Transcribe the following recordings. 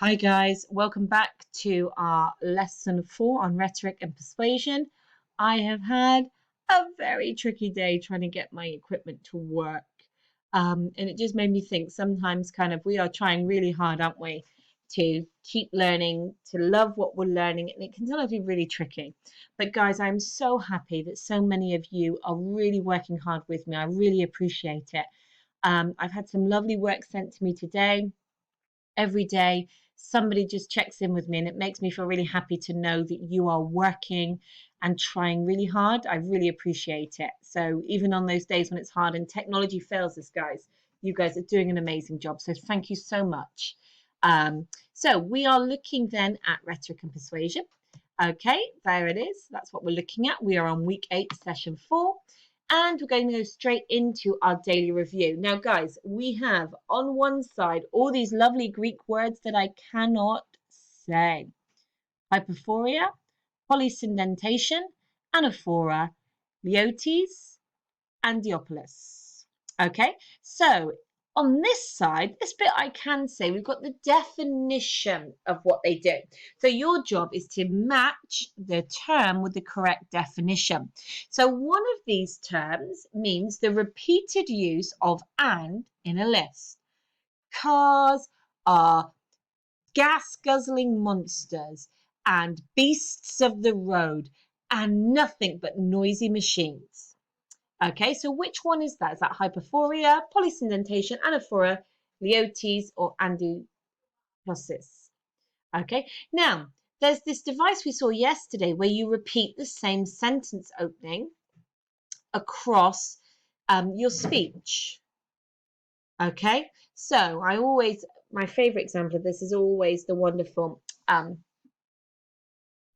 Hi guys, welcome back to our lesson 4 on rhetoric and persuasion. I have had a very tricky day trying to get my equipment to work. And it just made me think sometimes we are trying really hard, aren't we, to keep learning, to love what we're learning, and it can sometimes be really tricky. But guys, I'm so happy that so many of you are really working hard with me. I really appreciate it. I've had some lovely work sent to me today. Every day somebody just checks in with me, and it makes me feel really happy to know that you are working and trying really hard. I really appreciate it. So even on those days when it's hard and technology fails us, guys, you guys are doing an amazing job. So thank you so much. So we are looking then at rhetoric and persuasion. Okay, there it is. That's what we're looking at. We are on week 8, session 4. And we're going to go straight into our daily review. Now, guys, we have on one side all these lovely Greek words that I cannot say. Hyperphoria, polysyndentation, anaphora, leotes, and Diopolus. Okay, so on this side, this bit I can say, we've got the definition of what they do. So your job is to match the term with the correct definition. So one of these terms means the repeated use of and in a list. Cars are gas-guzzling monsters and beasts of the road and nothing but noisy machines. Okay, so which one is that? Is that hyperphoria, polysyndentation, anaphora, leotes, or andyplosis? Okay, now there's this device we saw yesterday where you repeat the same sentence opening across your speech. Okay, so my favorite example of this is always the wonderful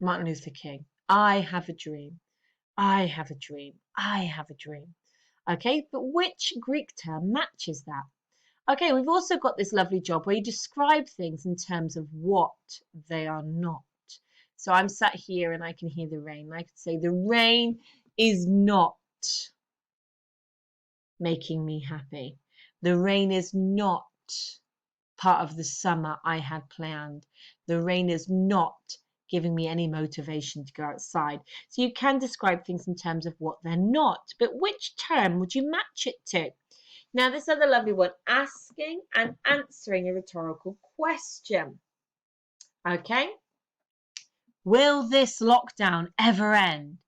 Martin Luther King. I have a dream. I have a dream. I have a dream. Okay, but which Greek term matches that? Okay, we've also got this lovely job where you describe things in terms of what they are not. So I'm sat here and I can hear the rain. I could say the rain is not making me happy. The rain is not part of the summer I had planned. The rain is not giving me any motivation to go outside. So you can describe things in terms of what they're not, but which term would you match it to? Now, this other lovely one, asking and answering a rhetorical question. Okay, will this lockdown ever end?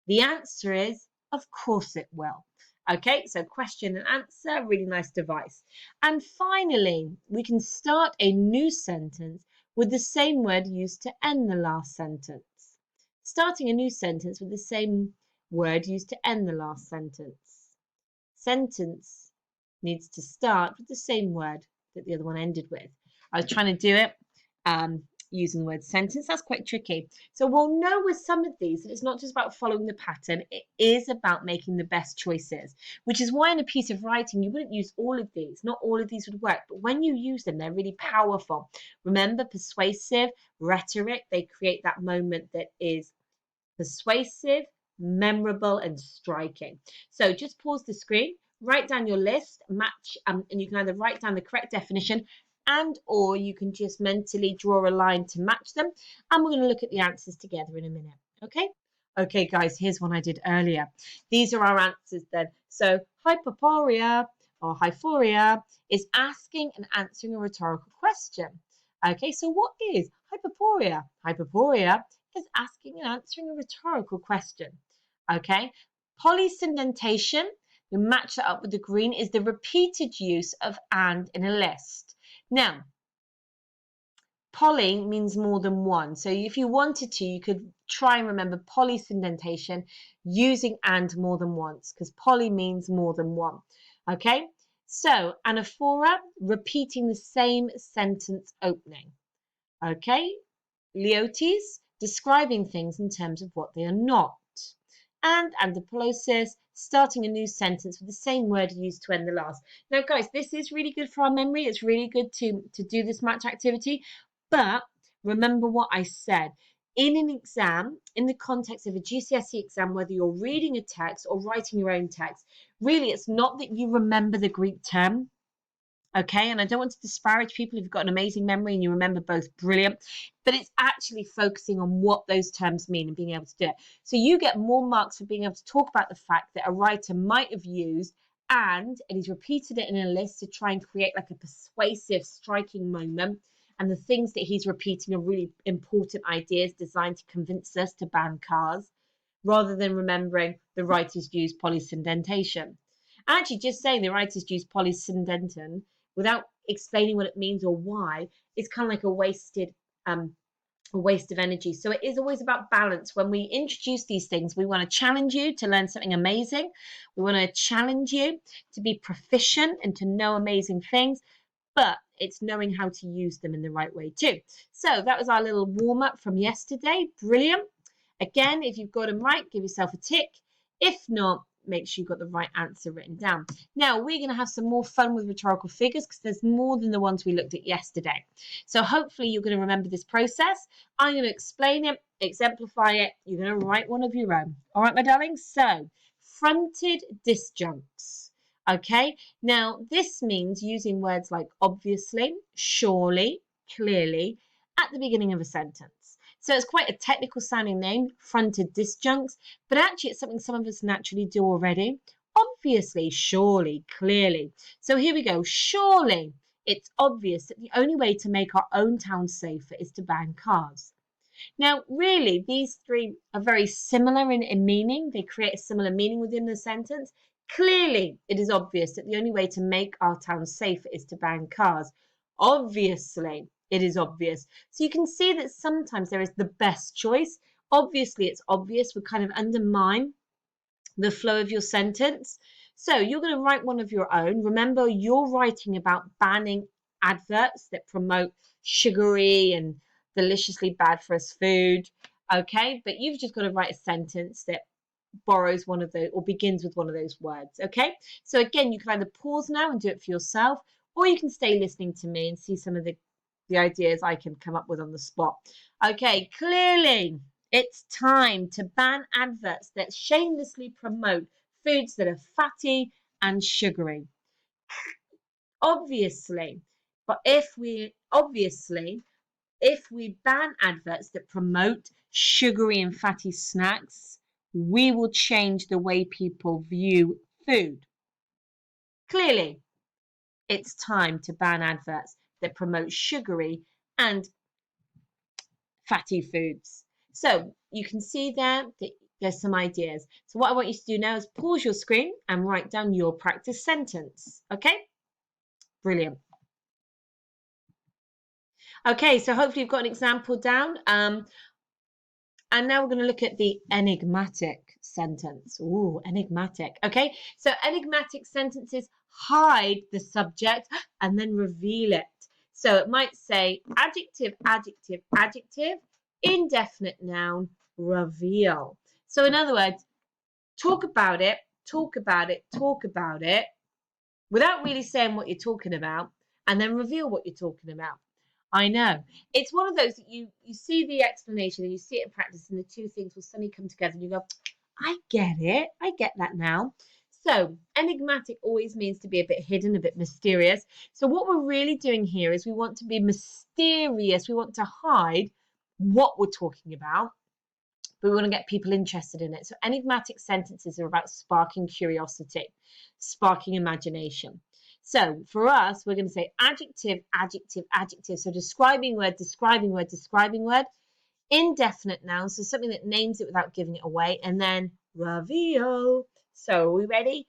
The answer is, of course it will. Okay, so question and answer, really nice device. And finally, we can start a new sentence with the same word used to end the last sentence. Starting a new sentence with the same word used to end the last sentence. Sentence needs to start with the same word that the other one ended with. I was trying to do it using the word sentence. That's quite tricky. So we'll know with some of these that it's not just about following the pattern, it is about making the best choices, which is why in a piece of writing you wouldn't use all of these. Not all of these would work, but when you use them, they're really powerful. Remember, persuasive, rhetoric, they create that moment that is persuasive, memorable, and striking. So just pause the screen, write down your list, match, and you can either write down the correct definition or you can just mentally draw a line to match them. And we're going to look at the answers together in a minute. Okay? Okay, guys, here's one I did earlier. These are our answers then. So hyperphoria or hyphoria is asking and answering a rhetorical question. Okay, so what is hyperphoria? Hyperphoria is asking and answering a rhetorical question. Okay, polysyndentation, we match that up with the green, is the repeated use of and in a list. Now, poly means more than one. So if you wanted to, you could try and remember polysyndentation using and more than once, because poly means more than one. Okay, so anaphora, repeating the same sentence opening. Okay, leotes, describing things in terms of what they are not. And andyplosis, starting a new sentence with the same word used to end the last. Now, guys, this is really good for our memory. It's really good to do this match activity. But remember what I said. In an exam, in the context of a GCSE exam, whether you're reading a text or writing your own text, really, it's not that you remember the Greek term. Okay, and I don't want to disparage people who've got an amazing memory and you remember both, brilliant, but it's actually focusing on what those terms mean and being able to do it. So you get more marks for being able to talk about the fact that a writer might have used and he's repeated it in a list to try and create like a persuasive, striking moment. And the things that he's repeating are really important ideas designed to convince us to ban cars, rather than remembering the writers used polysyndentation. Actually, just saying the writers used polysyndenton without explaining what it means or why is kind of like a waste of energy. So it is always about balance. When we introduce these things, we want to challenge you to learn something amazing. We want to challenge you to be proficient and to know amazing things, but it's knowing how to use them in the right way too. So that was our little warm up from yesterday. Brilliant. Again, if you've got them right, give yourself a tick. If not, make sure you've got the right answer written down. Now, we're going to have some more fun with rhetorical figures because there's more than the ones we looked at yesterday. So hopefully you're going to remember this process. I'm going to explain it, exemplify it. You're going to write one of your own. All right, my darlings? So, fronted disjuncts. Okay, now this means using words like obviously, surely, clearly at the beginning of a sentence. So it's quite a technical sounding name, fronted disjuncts, but actually it's something some of us naturally do already. Obviously, surely, clearly. So here we go. Surely it's obvious that the only way to make our own town safer is to ban cars. Now, really, these three are very similar in meaning. They create a similar meaning within the sentence. Clearly, it is obvious that the only way to make our town safer is to ban cars. Obviously, it is obvious. So you can see that sometimes there is the best choice. Obviously, it's obvious would kind of undermine the flow of your sentence. So you're going to write one of your own. Remember, you're writing about banning adverts that promote sugary and deliciously bad for us food. Okay, but you've just got to write a sentence that borrows one of those or begins with one of those words. Okay, so again, you can either pause now and do it for yourself, or you can stay listening to me and see some of the ideas I can come up with on the spot. Okay, clearly it's time to ban adverts that shamelessly promote foods that are fatty and sugary. Obviously, but if we ban adverts that promote sugary and fatty snacks, we will change the way people view food. Clearly, it's time to ban adverts that promote sugary and fatty foods. So you can see there that there's some ideas. So what I want you to do now is pause your screen and write down your practice sentence. Okay? Brilliant. Okay, so hopefully you've got an example down. And now we're going to look at the enigmatic sentence. Ooh, enigmatic. Okay, so enigmatic sentences hide the subject and then reveal it. So it might say adjective, adjective, adjective, indefinite noun, reveal. So in other words, talk about it, talk about it, talk about it, without really saying what you're talking about, and then reveal what you're talking about. I know. It's one of those that you see the explanation and you see it in practice, and the two things will suddenly come together and you go, I get it. I get that now. So enigmatic always means to be a bit hidden, a bit mysterious. So what we're really doing here is we want to be mysterious. We want to hide what we're talking about, but we want to get people interested in it. So enigmatic sentences are about sparking curiosity, sparking imagination. So for us, we're going to say adjective, adjective, adjective. So describing word, describing word, describing word. Indefinite noun, so something that names it without giving it away. And then reveal. So are we ready?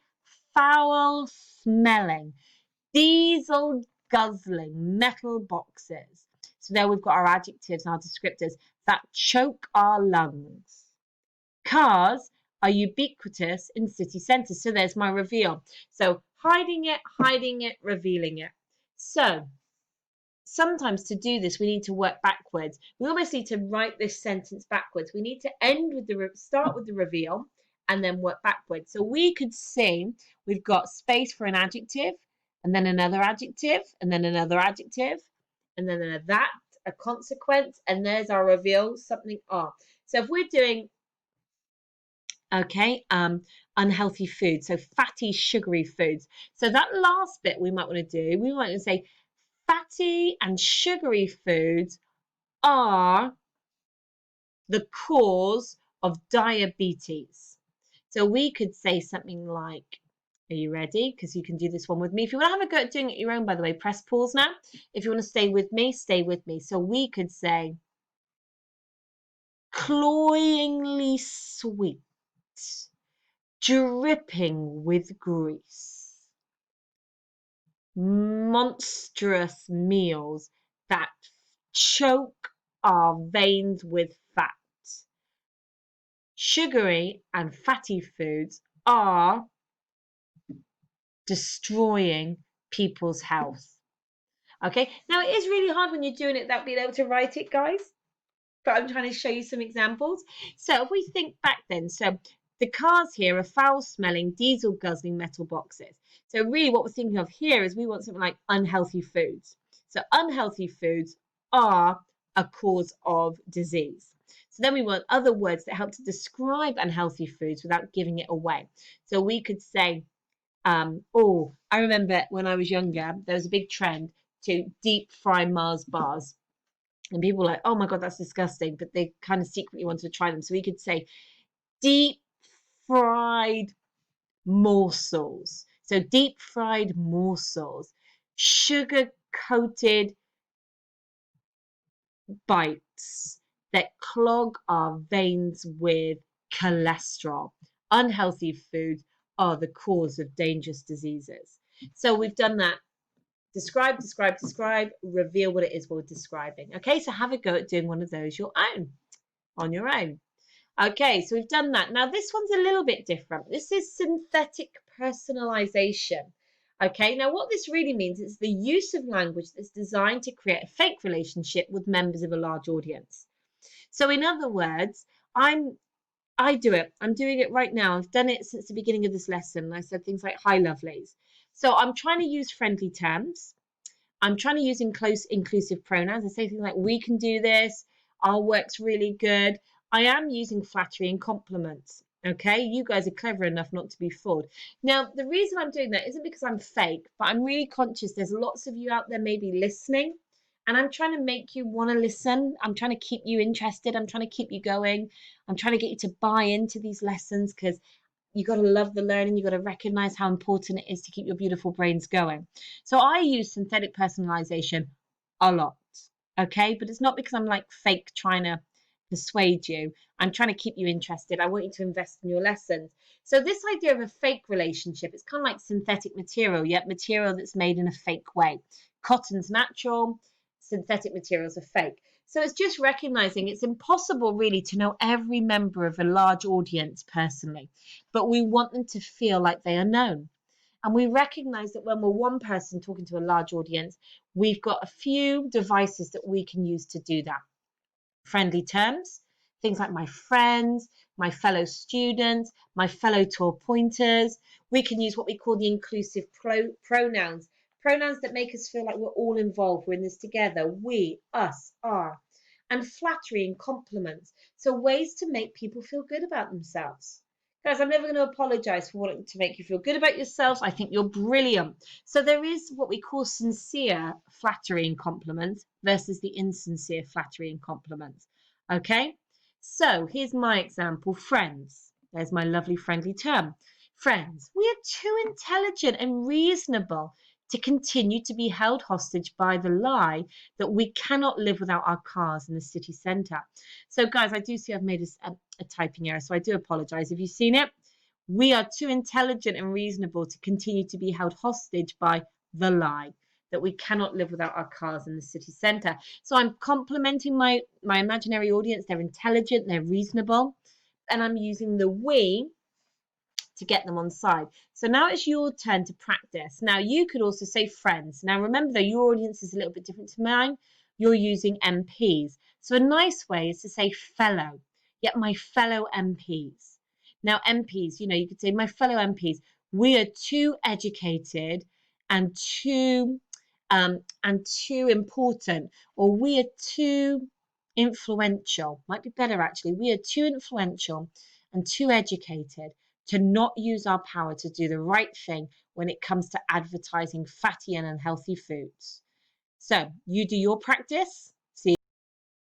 Foul smelling, diesel guzzling, metal boxes. So there we've got our adjectives and our descriptors that choke our lungs. Cars are ubiquitous in city centres. So there's my reveal. So hiding it, revealing it. So sometimes to do this, we need to work backwards. We almost need to write this sentence backwards. We need to start with the reveal and then work backwards. So we could say we've got space for an adjective and then another adjective and then another adjective and then a consequence, and there's our reveal, something are. So if we're doing Okay, unhealthy foods, so fatty, sugary foods. So that last bit we might want to do, we might want to say fatty and sugary foods are the cause of diabetes. So we could say something like, are you ready? Because you can do this one with me. If you want to have a go at doing it your own, by the way, press pause now. If you want to stay with me, stay with me. So we could say, cloyingly sweet, dripping with grease, monstrous meals that choke our veins with fat. Sugary and fatty foods are destroying people's health. Okay, now it is really hard when you're doing it without being able to write it, guys, but I'm trying to show you some examples. So if we think back then, so the cars here are foul smelling, diesel guzzling metal boxes. So really what we're thinking of here is we want something like unhealthy foods. So unhealthy foods are a cause of disease. So then we want other words that help to describe unhealthy foods without giving it away. So we could say, oh, I remember when I was younger, there was a big trend to deep fry Mars bars. And people were like, oh my God, that's disgusting. But they kind of secretly wanted to try them. So we could say deep fried morsels. So deep fried morsels, sugar coated bites that clog our veins with cholesterol. Unhealthy foods are the cause of dangerous diseases. So we've done that. Describe, describe, describe, reveal what it is we're describing. Okay, so have a go at doing one of those on your own. Okay, so we've done that. Now this one's a little bit different. This is synthetic personalization. Okay, now what this really means is the use of language that's designed to create a fake relationship with members of a large audience. So in other words, I do it. I'm doing it right now. I've done it since the beginning of this lesson. I said things like hi lovelies. So I'm trying to use friendly terms. I'm trying to use inclusive pronouns. I say things like, we can do this, our work's really good. I am using flattery and compliments. Okay, you guys are clever enough not to be fooled. Now, the reason I'm doing that isn't because I'm fake, but I'm really conscious there's lots of you out there maybe listening, and I'm trying to make you want to listen. I'm trying to keep you interested. I'm trying to keep you going. I'm trying to get you to buy into these lessons because you got to love the learning. You got to recognize how important it is to keep your beautiful brains going. So I use synthetic personalization a lot. Okay, but it's not because I'm like fake trying to persuade you. I'm trying to keep you interested. I want you to invest in your lessons. So this idea of a fake relationship, it's kind of like synthetic material, yet material that's made in a fake way. Cotton's natural, synthetic materials are fake. So it's just recognizing it's impossible really to know every member of a large audience personally, but we want them to feel like they are known. And we recognize that when we're one person talking to a large audience, we've got a few devices that we can use to do that. Friendly terms, things like my friends, my fellow students, my fellow tour pointers. We can use what we call the inclusive pronouns, pronouns that make us feel like we're all involved, we're in this together, we, us, are. And flattery and compliments, so ways to make people feel good about themselves. Guys, I'm never going to apologize for wanting to make you feel good about yourself. I think you're brilliant. So there is what we call sincere flattery and compliments versus the insincere flattery and compliments. Okay? So here's my example, friends. There's my lovely friendly term. Friends, we are too intelligent and reasonable to continue to be held hostage by the lie that we cannot live without our cars in the city centre. So guys, I do see I've made a typing error, so I do apologise. Have you seen it? We are too intelligent and reasonable to continue to be held hostage by the lie that we cannot live without our cars in the city centre. So I'm complimenting my imaginary audience. They're intelligent, they're reasonable, and I'm using the we to get them on side. So now it's your turn to practice. Now you could also say friends. Now remember though, your audience is a little bit different to mine. You're using MPs. So a nice way is to say fellow, yet my fellow MPs. Now MPs, you could say my fellow MPs, we are too educated and too important, or we are too influential. Might be better actually. We are too influential and too educated to not use our power to do the right thing when it comes to advertising fatty and unhealthy foods. So you do your practice. See